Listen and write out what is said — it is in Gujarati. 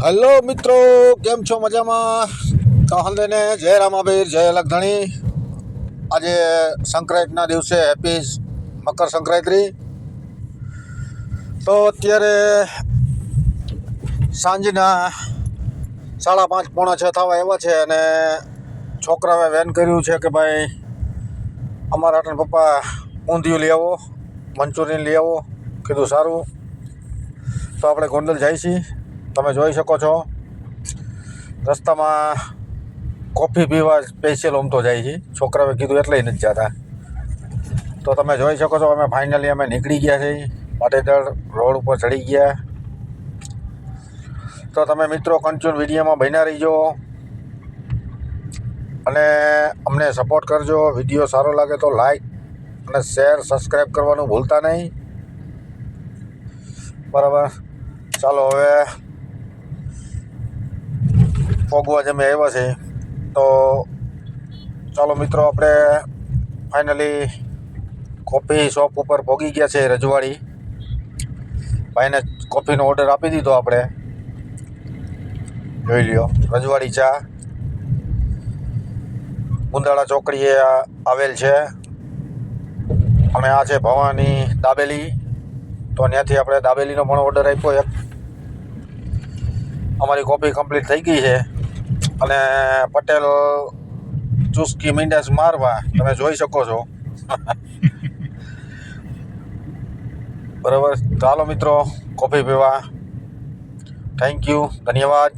હલો મિત્રો, કેમ છો? મજામાં? તો હલ્દેને જય રામાબીર, જય લખધણી. આજે સંક્રાંતિના દિવસે હેપી મકર સંક્રાંતિ. તો અત્યારે સાંજના 5:30 પોણા 6 થવા આવ્યા છે અને છોકરાએ વેન કર્યું છે કે ભાઈ અમારા આટલા પપ્પા ઊંધિયું લઈ આવો, મંચુરિયન લઈ આવો. કીધું સારું. તો આપણે ગોંડલ જાય છીએ. તમે જોઈ શકો છો રસ્તામાં કોફી પીવા સ્પેશિયલ ઓમ તો જાય છે. છોકરાએ કીધું એટલે નથી જતા. તો તમે જોઈ શકો છો અમે ફાઇનલી નીકળી ગયા છીએ. પાટીદાર રોડ ઉપર ચડી ગયા. તો તમે મિત્રો કન્ટિન્યુ વિડીયોમાં બન્યા રહીજો અને અમને સપોર્ટ કરજો. વિડીયો સારો લાગે તો લાઈક અને શેર, સબસ્ક્રાઈબ કરવાનું ભૂલતા નહીં. બરાબર, ચાલો હવે પોગવા જમે આવ્યા છે. તો ચાલો મિત્રો, આપણે ફાઇનલી કોફી શોપ ઉપર પહોંચી ગયા છે. રજવાડી ભાઈને કોફીનો ઓર્ડર આપી દીધો. આપણે જોઈ લ્યો, રજવાડી ચા ગુંદાળા ચોકડીએ આવેલ છે. અને આ છે ભવાની દાબેલી. તો ત્યાંથી આપણે દાબેલીનો પણ ઓર્ડર આપ્યો એક. અમારી કોફી કમ્પ્લીટ થઈ ગઈ છે અને પટેલ ચુસ્કી મીંડાસ મારવા તમે જોઈ શકો છો. બરાબર, ચાલો મિત્રો કોફી પીવા. થેન્ક યુ, ધન્યવાદ.